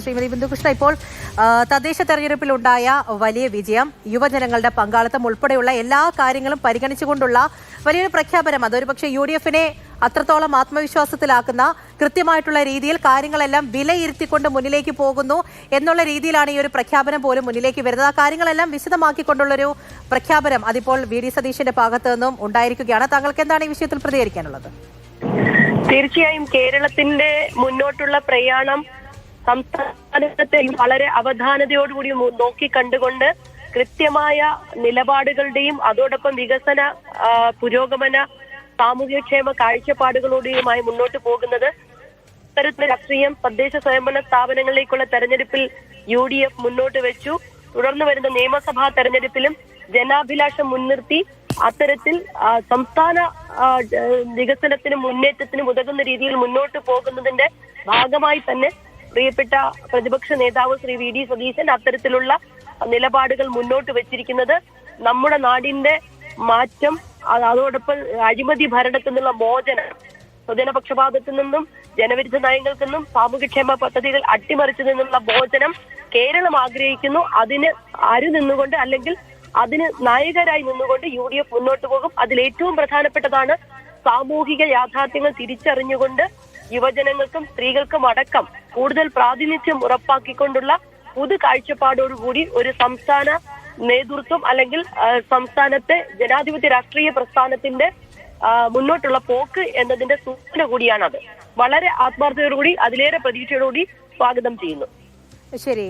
ശ്രീമതി ബിന്ദുകൃഷ്ണ, ഇപ്പോൾ തദ്ദേശ തെരഞ്ഞെടുപ്പിലുണ്ടായ വലിയ വിജയം, യുവജനങ്ങളുടെ പങ്കാളിത്തം ഉൾപ്പെടെയുള്ള എല്ലാ കാര്യങ്ങളും പരിഗണിച്ചുകൊണ്ടുള്ള വലിയൊരു പ്രഖ്യാപനം, അതൊരു പക്ഷേ UDF-നെ അത്രത്തോളം ആത്മവിശ്വാസത്തിലാക്കുന്ന, കൃത്യമായിട്ടുള്ള രീതിയിൽ കാര്യങ്ങളെല്ലാം വിലയിരുത്തിക്കൊണ്ട് മുന്നിലേക്ക് പോകുന്നു എന്നുള്ള രീതിയിലാണ് ഈ ഒരു പ്രഖ്യാപനം പോലും മുന്നിലേക്ക് വരുന്നത്. ആ കാര്യങ്ങളെല്ലാം വിശദമാക്കിക്കൊണ്ടുള്ളൊരു പ്രഖ്യാപനം അതിപ്പോൾ VD സതീശന്റെ ഭാഗത്തു നിന്നും ഉണ്ടായിരിക്കുകയാണ്. താങ്കൾക്ക് എന്താണ് ഈ വിഷയത്തിൽ പ്രതികരിക്കാനുള്ളത്? തീർച്ചയായും കേരളത്തിന്റെ മുന്നോട്ടുള്ള പ്രയാണം സംസ്ഥാനത്തെ വളരെ അവധാനതയോടുകൂടി നോക്കി കണ്ടുകൊണ്ട് കൃത്യമായ നിലപാടുകളുടെയും അതോടൊപ്പം വികസന പുരോഗമന സാമൂഹ്യക്ഷേമ കാഴ്ചപ്പാടുകളോടെയുമായി മുന്നോട്ട് പോകുന്നത്. ഇത്തരത്തിലുള്ള രാഷ്ട്രീയം തദ്ദേശ സ്വയംഭരണ സ്ഥാപനങ്ങളിലേക്കുള്ള തെരഞ്ഞെടുപ്പിൽ UDF മുന്നോട്ട് വെച്ചു. തുടർന്ന് വരുന്ന നിയമസഭാ തെരഞ്ഞെടുപ്പിലും ജനാഭിലാഷം മുൻനിർത്തി അത്തരത്തിൽ സംസ്ഥാന വികസനത്തിനും മുന്നേറ്റത്തിനും ഉതകുന്ന രീതിയിൽ മുന്നോട്ട് പോകുന്നതിന്റെ ഭാഗമായി തന്നെ പ്രിയപ്പെട്ട പ്രതിപക്ഷ നേതാവ് ശ്രീ VD സതീശൻ അത്തരത്തിലുള്ള നിലപാടുകൾ മുന്നോട്ട് വെച്ചിരിക്കുന്നത് നമ്മുടെ നാടിന്റെ മാറ്റം, അതോടൊപ്പം അഴിമതി ഭരണത്തിൽ നിന്നുള്ള മോചനം, സ്വജനപക്ഷപാതത്തിൽ നിന്നും ജനവിരുദ്ധ നയങ്ങളിൽ നിന്നും സാമൂഹ്യക്ഷേമ പദ്ധതികൾ അട്ടിമറിച്ചു നിന്നുള്ള മോചനം കേരളം ആഗ്രഹിക്കുന്നു. അതിന് നിന്നുകൊണ്ട് അല്ലെങ്കിൽ അതിന് നായകരായി നിന്നുകൊണ്ട് UDF മുന്നോട്ട് പോകും. അതിൽ ഏറ്റവും പ്രധാനപ്പെട്ടതാണ് സാമൂഹിക യാഥാർത്ഥ്യങ്ങൾ തിരിച്ചറിഞ്ഞുകൊണ്ട് യുവജനങ്ങൾക്കും സ്ത്രീകൾക്കും അടക്കം കൂടുതൽ പ്രാതിനിധ്യം ഉറപ്പാക്കിക്കൊണ്ടുള്ള പുതു കാഴ്ചപ്പാടോടുകൂടി ഒരു സംസ്ഥാന നേതൃത്വം അല്ലെങ്കിൽ സംസ്ഥാനത്തെ ജനാധിപത്യ രാഷ്ട്രീയ പ്രസ്ഥാനത്തിന്റെ മുന്നോട്ടുള്ള പോക്ക് എന്നതിന്റെ സൂചന കൂടിയാണത്. വളരെ ആത്മാർത്ഥതയോടുകൂടി അതിലേറെ പ്രതീക്ഷയോടുകൂടി സ്വാഗതം ചെയ്യുന്നു. ശരി.